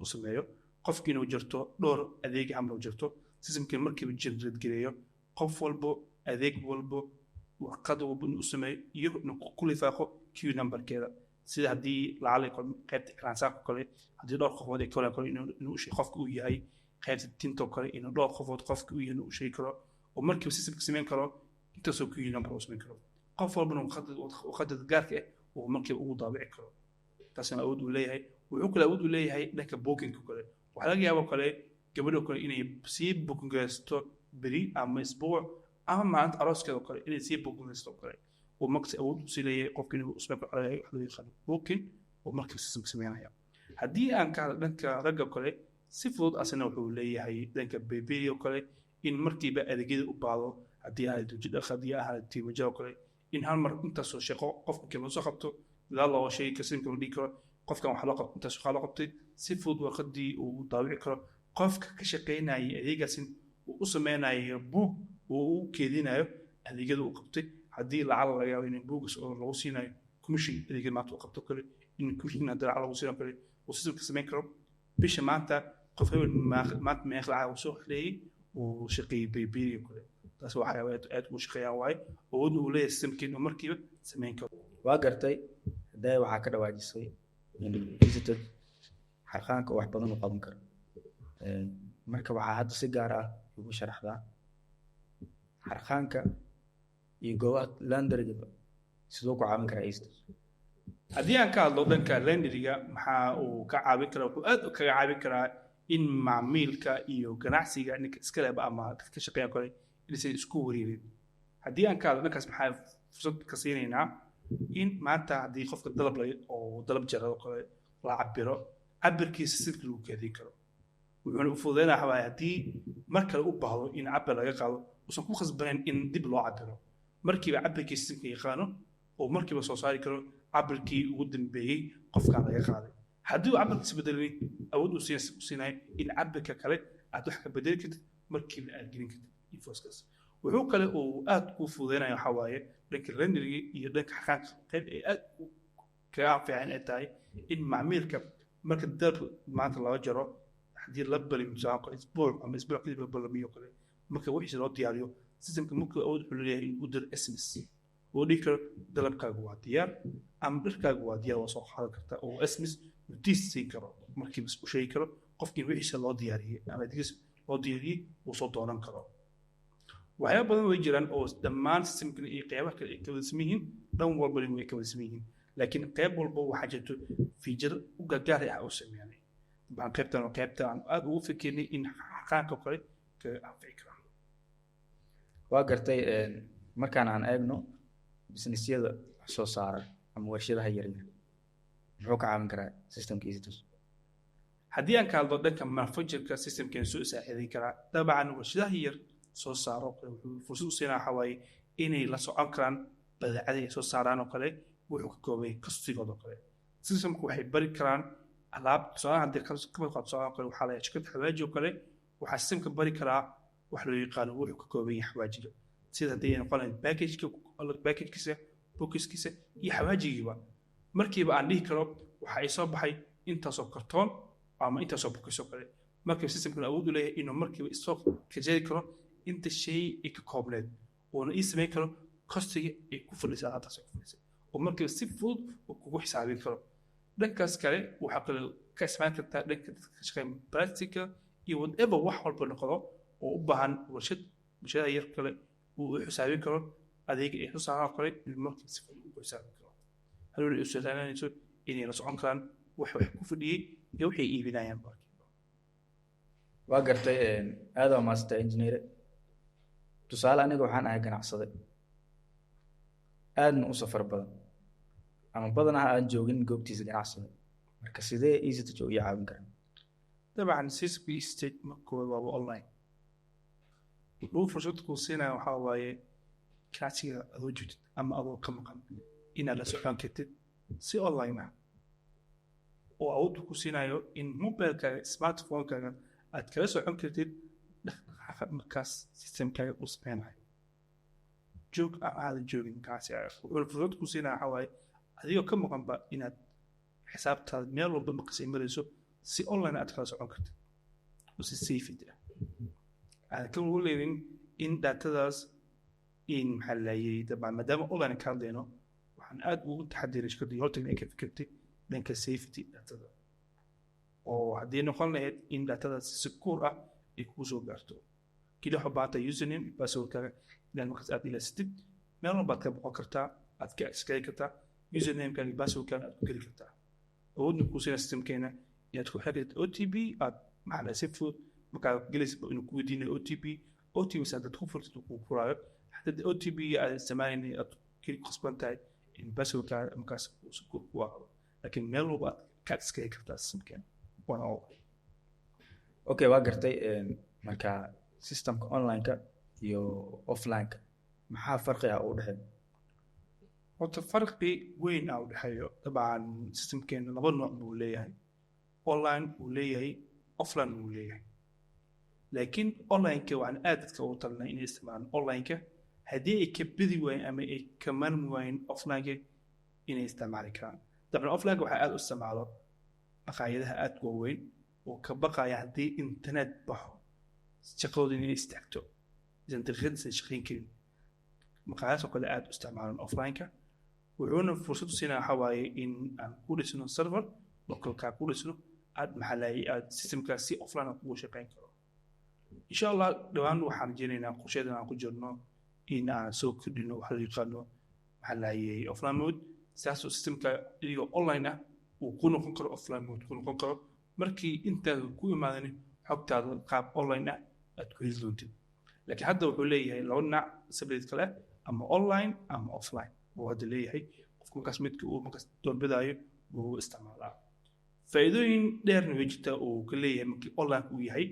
uu sameeyo qofkiina uu jirto dhowr adeeg camal uu jirto systemkan markiiba generate gareeyo qof walbo adeeg walbo warqad walbo inuu sameeyo iyo inuu ku lifaaqo queue numberkeeda sida haddii lacala qaybta transaction kale haddii dhowr qofood ay kale inuu sheego qofka uu yahay qaybta tinto kale inuu dhowr qofood qofka uu yahay inuu sheegi karo oo markiiba systemka sameyn karo intaasoo queue number uu sameyn karo qof walbana khadad gaarka ah oo markiiba ugu daabici karo taasina awood uu leeyahay wuxuu kale awood u leeyahay dhanka bookingka kale waxaa laga yaabaa kale gabadha kale inay sii booking gaysto beri ama isbuuc ama maalinta arooskeeda kale inay sii booking gaysto kale ومقص أود وسيلة قفكين أسباب على حلول خلنا ممكن ومركب سيستم سمينا هدي أن كان دنك رجع كله سيفود أصلا وحولي هاي دنك بيبي وكله إن مركبة أديجي وبعضه هدي هاي تجد خدي هاي تيم جاو كله إن هالمر أنت سو شقة قف كم سخبته لا الله شيء كسر كم ديكره قف كم حلقة أنت سو حلقة سيفود وخدي وطابع كره قف كشقينا أديجاسين وأسمينا بوك وكذينا أديجي وقبته هدي لعل يعني بوكس أو روسينا كمشي أديجي ما توقبته كله إن كمشي نادر على روسينا كله وسيستم كسمين كره بيش معناته قف هو ما يخلع وسوق ليه وشقي بيبي كله taas waa xayawaad aad u shaqeeyaa waay oo uu leeyahay systemkiin oo markiiba sameyn karo waa gartay haday waxa ka dhawaajisay in visited xarqaanka wax badan u qaban karo marka waxa hadda si gaar ah ugu sharaxdaa xarqaanka iyo goobaha laundry-ga sidoo ku caawin kara East haddii aan ka hadlo dhanka laundry-ga maxaa uu ka caawin karaa wuxuu aad kaga caawin karaa in macaamilka iyo ganacsiga ninka iska leh ama dadka shaqeeya kale inay isku wareerin haddii aan ka hadlo dhankaas maxaa fursad ka siinaynaa in maanta haddii qofka dalab leh oo dalab jarado kale la cabiro cabirkiisa sidii lagu keedin karo wuxuuna u fududeynayaa xawaaye haddii mar kale u baahdo in cabir laga qaado uusan ku khasbanayn in dib loo cabiro markiiba cabirkiisa sidii yaqaano oo markiiba soo saari karo cabirkii ugu dambeeyay qofka laga qaaday haddii uu cabirkiisa bedelay awood u siinayo in cabirka kale aad wax ka bedeli kartid markiiba aad gelin kartid infoskaas wuxuu kale oo aad ku fududeynayaa xawaaye dhanka laundry iyo dhanka xaqaaqa qayb ay aad kaga fiican ay tahay in macmiilka marka dalab maanta laga jaro haddii la bari misaaqo isbuuc ama isbuuc kadib la balamiyo kale marka wixii loo diyaariyo systemka markuu awood u leeyahay in uu dir SMS oo dhigi karo dalabkaagu waa diyaar ama dharkaagu waa diyaar oo soo qaadan karta oo SMS notice siin karo markiiba u sheegi karo qofkii wixii loo diyaariyay ama digis loo diyaariyay uu soo doonan karo waxyaabo badan way jiraan oo dhammaan systemka iyo qaybaha kale ay ka wada sameeyeen dhan walba way ka wada sameeyeen laakiin qayb walba waxa jirto feature u gaar ah oo sameeyay baan qaybtan aad ugu fikirnay in xaqaanka kale ka anfici waa gartay markaan aan eegno businessyada soo saara ama warshadaha yaryar muxuu ka caawin karaa systemka EasyTouch haddii aan ka hadlo dhanka manufacturerka systemka soo saaciday karaa dabcan warshadaha yar soo saaro wuxuu fursad u siinaa xawaaye inay la socon karaan badeecada ay soo saaraan oo kale wuxuu ka koobay kastigooda oo kale systemku waxay bari karaan alaab tusaale haddii ka mid soo kale waxaa la shirkad xawaaji oo kale waxaa systemka bari karaa wax loo yaqaan wuxuu ka kooban yahay xawaajiga sida haddii ay noqon package-kiisa bokiskiisa iyo xawaajigiiba markiiba aan dhihi karo waxa ay soo baxay intaasoo kartoon ama intaasoo bokis oo kale markiiba systemkuna awood u leeyahay inuu markiiba stock ka jeedi karo inta shay ay ka koobneed oona ii samayn karo kostiga ay ku fadhisaa halkaas ku fadhisaa oo markiiba si fudud uu kugu xisaabin karo dhankaas kale waxaa kale ka ismaan kartaa dhanka dadka ka shaqeeya plastica iyo whatever wax walba noqdo oo u baahan warshadaha yar kale uu xisaabin karo adeega ay soo saaraan kale in markiiba si fudud ugu xisaabin karo halowna ay sahlanayso inay la socon karaan wax ku fadhiyey iyo waxay iibinayaan waa gartay aad waa master engineer tusaale aniga waxaan ahay ganacsade aadna u safar badan ama badanaha aan joogin goobtiisa ganacsiga marka sidee EasyTouch u caawin karaa dabcan CSP state markooda waa online wuxuu fursad ku siinaya waxaa waaye ganacsiga adoo joogtid ama adoo ka maqan inaad la socon kartid si online ah oo awood ku siinayo in mobilkaaga smartphone-kaaga aad kala socon kartid markaas systemkaaga uu sameynayo joog aad joogin ganacsigaaga wuxuu fursad ku siinaya waxaa waaye adigoo ka maqanba inaad xisaabtaada meel walba markasay marayso si online aad kala socon kartid oo si safe ah aad ka waleelin in datadaas in maxaa la yiri dabcan maadaama online ka hadlayno waxaan aad ugu taxadiray shirkadda hortagna ay ka fikirtay dhanka safety datada oo haddii noqon lahayd in datada si secure ah ay kugu soo gaarto kila xubaata username passwordkaaga inaad markaas aad ilaasatid meel walbaad ka boqon kartaa aad ka iskay kartaa usernamekaaga passwordkaaga aad ku geli kartaa awoodna kuu siina systemkeena inaad ku xirtid OTP aad maxaa si fudud markaa gelaysa inuu ku weydiinayo OTP saad ku furtid uu furaayo haddii OTP aad isticmaalayna aad keli qasban tahay in passwordka markaas uu ku aqlo laakiin meel walba ka iska kartaa systemkan one all okay waa gartay marka systemka online-ka iyo offline-ka maxaa farqi ah u dhexeeya horta farqi weyn ah u dhexeeyo dabcan systemkeena laba nooc buu leeyahay online uu leeyahay offline uu leeyahay laakiin online-ka waxaan aad dadka ugu talinay inay isticmaalaan online-ka haddii ay ka bidi waayeen ama ay ka marmi waayeen offline-ka inay isticmaali karaan dabcan offline-ka waxaa aad u isticmaalo maqaayadaha aad u waaweyn oo ka baqaya haddii internet baxo shaqadooda inay istaagto isan daqiiqadiisa shaqayn karin maqaayadaasoo kale aad u isticmaalaan offline-ka wuxuuna fursad u siinaa waxaa waaye in aan ku dhisno server localkaa ku dhisno aad maxalaayay aad systemkaas si offline kugu shaqayn karo insha allah dhawaan waxaan rajeynaynaa qorsheedan aan ku jirno in aan soo kordhino waxa la yaqaano maxalaayay offline mode sidaasoo systemka idigoo online ah uu ku noqon karo offline mode ku noqon karo markii intaad ku imaadan xogtaada qaab online ah aad ku heli doontid laakiin hadda wuxuu leeyahay laba dhinac separate kale ama online ama offline uu hadda leeyahay qofka markaas midka uu markaas doorbidaayo uu isticmaalaa faa'iidooyin dheerna way jirtaa uu ka leeyahay markii online uu yahay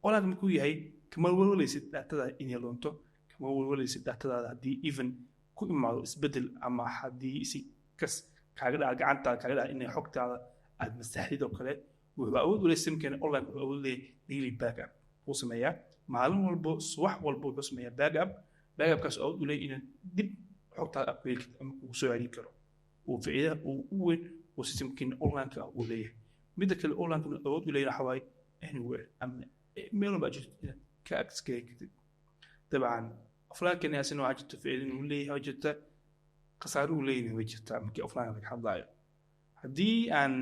online markuu yahay kama walwalaysid daatada inay lunto kama walwalaysid daatadaada haddii even ku imaado isbedel ama haddii si kas kaaga dhaca gacantaada kaaga dhaca inay xogtaada aad masaxdid oo kale wuxuu awood u leeyahay systemkeena online wuxuu awood leeyahay daily backup wuu sameeyaa maalin walbo subax walbo wuxuu sameeyaa backupkaas awood u leeyahay inaad dib xogtaada aad ku heli karto ama kugu soo celin karo uu faa'iida uu u weyn uu systemkeena online-ka uu leeyahay midda kale online-kuna awood u leeyahay waxaa waaye anywhere ama meel walba jirto inaad ka access kartid dabcan offline-kana asina waxaa jirta faa'iida inuu leeyahay waa jirta khasaare uu leeyahay way jirtaa markii offline laga hadlaayo haddii aan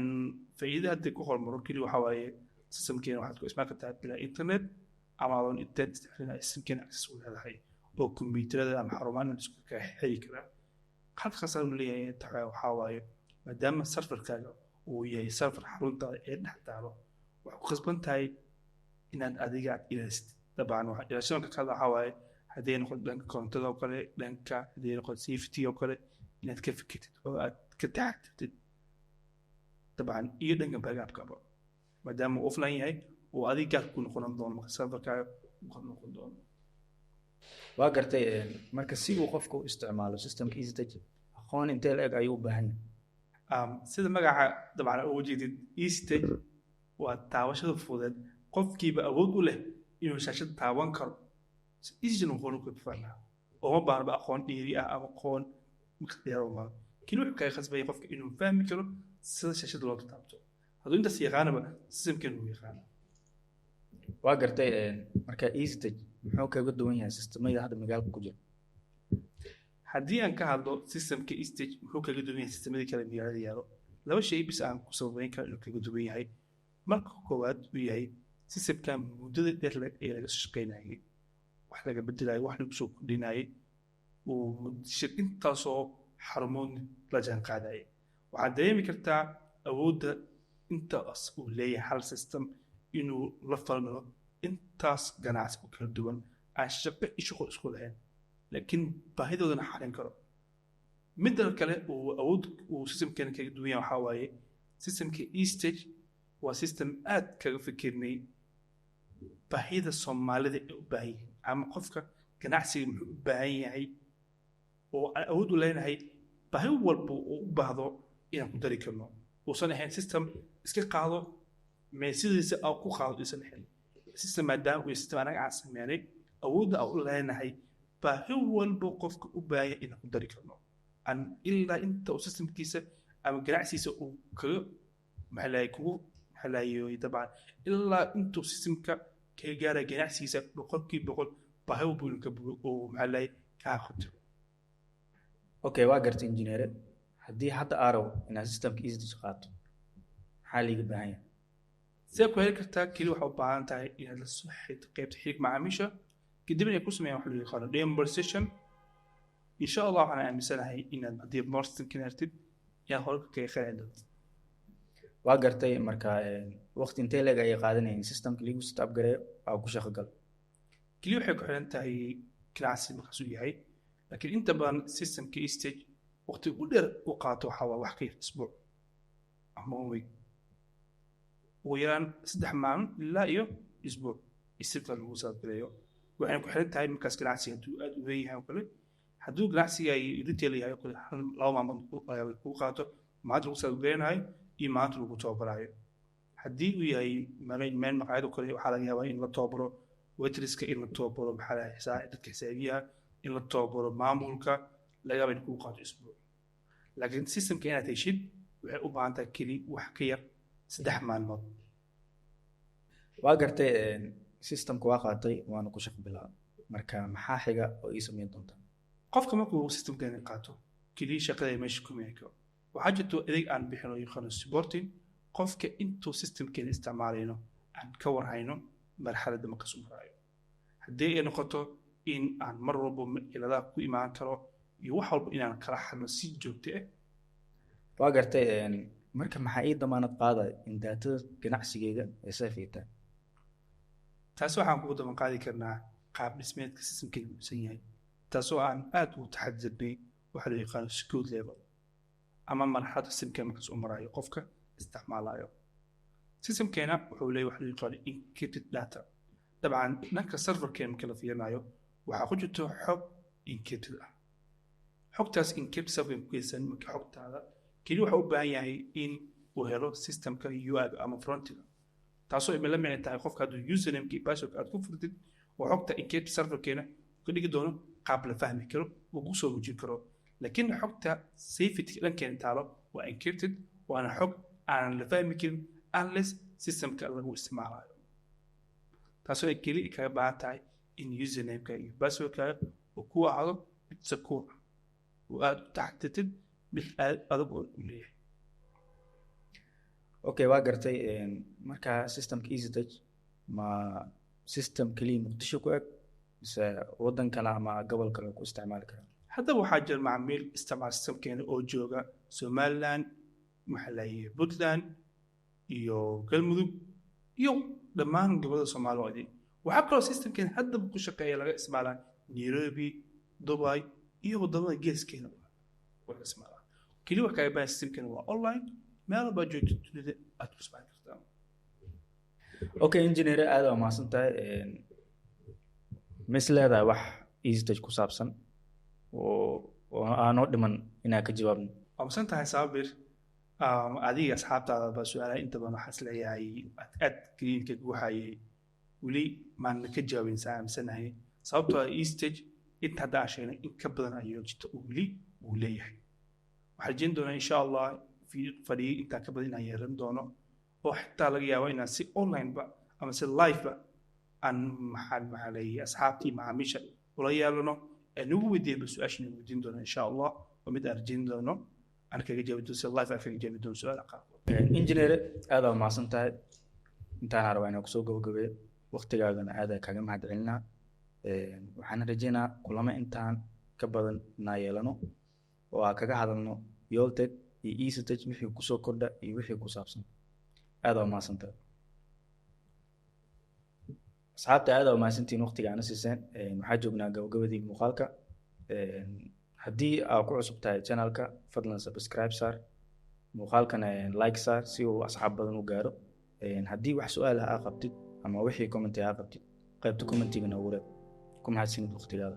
faa'iida hadda ku hormaro keli waxaa waaye systemkeena waxaad ku ismaan kartaa bilaa internet ama adoon internet isticmaalin systemkeena access u leedahay oo kombiyuutarada ama xarumaha isku ka xiri kara halka khasaare uu leeyahay waxaa waaye maadaama serverkaaga uu yahay server xaruntaada ee dhex taalo waxaad ku khasban tahay inaad adiga ilaalisid dabcan ilaashada ka kala waxaa waaye haddii noqoto dhanka korontada oo kale dhanka haddii noqoto safety oo kale inaad ka fikirtid oo aad ka taxatirtid dabcan iyo dhanka backupkaba maadaama uu offline yahay oo adiga ku noqon doono marka serverkaaga uu noqon doono waa gartay marka si uu qofku u isticmaalo systemka EasyTouch aqoon intee la eg ayuu u baahan yahay sida magaca dabcan ugu jeedid EasyTouch waa taabashada fudeed qofkiiba awood u leh inuu shaashada taaban karo easy noqon ku fahmaa oo ma baahna aqoon dheeri ah ama aqoon miqdaar oo ma kii wuxuu ka khasbay qofka inuu fahmi karo sida shaashada loo taabto hadduu intaas yaqaanaba systemkan uu yaqaan waa gartay marka EasyTouch muxuu kaga duwan yahay systemada hadda magaalada ku jira haddii aan ka hadlo systemka EasyTouch muxuu kaga duwan yahay systemada kale magaalada yaalo laba shay bis aan ku sababeyn karo inuu kaga duwan yahay marka koowaad uu yahay systemka muddada dheer ee laga shaqeynayay wax laga bedelayo wax lagu soo kordhinayay uu intaasoo xarumood la jaan qaadayay waxaad dareemi kartaa awoodda intaas uu leeyahay hal system inuu la falmalo intaas ganacsi u kala duwan aan shaqo shaqo isku lahayn laakiin baahidoodana xalin karo midda kale uu awood uu systemkan kaga duwan yahay waxaa waaye systemka EasyTouch waa system aad kaga fikirnay baahida Soomaalida ee u baahan yihiin ama qofka ganacsiga muxuu u baahan yahay oo aan awood u leenahay baahi walba uu u baahdo inaan ku dari karno uusan ahayn system iska qaado meesidiisa oo ku qaado isan ahayn system maadaama uu system anaga aan sameynay awoodda aan u leenahay baahi walba qofka u baahan yahay inaan ku dari karno aan ilaa inta uu systemkiisa ama ganacsigiisa uu kaga kugu maxalayo dabcan ilaa intuu systemka ka gaara ganacsigiisa boqolkiiba boqol baahi walba inuu ka buuxo oo maxalay kaa qabto okay waa gartay injineer haddii hadda arow inaad systemka EasyTouch qaato maxaa liiga baahan yahay sidee ku heli kartaa keli waxaa u baahan tahay inaad la soo xigto qaybta xiriirka macaamiisha kadib inay ku sameeyaan wax loo yaqaano demo session insha allah waxaan aaminsanahay inaad haddii more systemkan artid inaad hore kaga qeexan doonto waa gartay marka waqti intee leeg ayay qaadanayeen systemka liigu setup gareeyo oo ku shaqo galo keli waxay ku xiran tahay ganacsi markaas uu yahay laakiin inta badan systemka stage waqti u dheer u qaato waxaa waa wax ka yar isbuuc ama week ugu yaraan 3 maalin ilaa iyo isbuuc isibta lagu saadbireeyo waxay ku xiran tahay markaas ganacsiga hadduu aad u weyn yahay oo kale hadduu ganacsiga ay retail yahay oo kale 2 maalmood ku qaato maanta lagu saadbireenayo iyo maanta lagu tababarayo haddii uu yahay meel maqaayad oo kale waxaa laga yaabaa in la tababaro waitress-ka in la tababaro maxaa la xisaab dadka xisaabiyaha in la tababaro maamulka laga yaabaa in ku qaato isbuuc laakiin systemka inaad heshid waxay u baahan tahay keli wax ka yar 3 maalmood waa gartay systemka waa qaatay waana ku shaqo bilaabay marka maxaa xiga oo ii sameyn doonta qofka markuu systemkan qaato keli shaqada meesha ku meeko waxaa jirto adeeg aan bixino yaqaan supporting qofka intuu systemkan isticmaalayno aan ka warhayno marxaladda marka soo marayo haddii ay noqoto in aan mar walba ciladaha ku imaan karo iyo wax walba inaan kala xalno si joogto ah waa gartay marka maxaa ii damaanad qaaday in daatada ganacsigeyga ay saafiytaan taas waxaan kugu daban qaadi karnaa qaab dhismeedka systemka uusan yahay taasoo aan aad u taxaddarnay waxa loo yaqaan security level ama marxaladda systemka marka soo marayo qofka isticmaalayo systemkeena wuxuu leeyahay waxa loo yaqaan encrypted data dabcan dhanka serverkeena marka la fiirinayo waxaa ku jirto xog encrypted ah xogtaas encrypted server ku geysan marka xogtaada keli waxa u baahan yahay in uu helo systemka UI ama frontiga taasoo ay la micno tahay qofka hadduu username iyo password aad ku furtid oo xogta encrypted serverkeena ka dhigi doono qaab la fahmi karo oo ku soo wujin karo laakiin xogta safety dhankeena taalo waa encrypted waana xog aan la fahmi karin unless systemka lagu isticmaalayo taasoo ay keli kaga baahan tahay in username-ka iyo password-ka uu ku ahaado mid secure oo aad u taxaddartid mid adag oo u leeyahay okay waa gartay marka systemka EasyTouch ma system kaliya muqdisho ku eg mise waddan kale ama gobol kale ku isticmaali kara haddaba waxaa jira macaamiil isticmaal systemkeena oo jooga Somaliland maxaa la yidhi Puntland iyo Galmudug iyo dhammaan gobollada Soomaaliya waxaa kaloo systemkeena haddaba ku shaqeeya laga isticmaalaa Nairobi Dubai iyo wadamada geeskeena laga isticmaalaa keli wax kaga baahan systemkeena waa online meel walba joogto dunida aad ku isticmaali kartaa okay engineer aad waa mahadsan tahay mis leedahay wax EasyTouch ku saabsan oo aanoo dhiman inaan ka jawaabno waa mahadsan tahay Saabir adiga asxaabtaada baa su'aalaha inta badan waxaa is leeyahay aad kliinka ugu hayay weli maan ka jawaabin saamsanahay sababtoo ah EasyTouch inta hadda aan sheegnay in ka badan ayuu jirto weli uu leeyahay waxaan jin doonaa insha Allah fadhi inta ka badan inaan yeelan doono oo xitaa laga yaabo inaan si online ba ama si live ba aan maxaa leeyahay asxaabtii macaamiisha ula yeelano aan ugu weydiiyo su'aashan ugu weydiin doono insha Allah oo mid arjin doono أنا كجواب دوس الله في جواب دوس سؤال قاف. إنجنير هذا ما صنته أنت أنا روينا كسوق وجواب وقت جانا هذا كلام هذا علنا وحنا رجينا كل ما إنتان كبرنا نايلنا وكذا هذا إنه يولتك EasyTouch مش كسوق كده يوحي كسابسن هذا ما صنته. صحابته هذا ما صنتي وقت جانا سيسن محجوبنا جواب دي مخالكة haddii aad ku cusub tahay channelka fadlan subscribe saar muuqaalkana like saar si uu asxaab badan u gaaro haddii wax su'aal ah qabtid ama wixii comment ah qabtid qaybta commentiga noogu reeb ku mahadsanid waqtigaada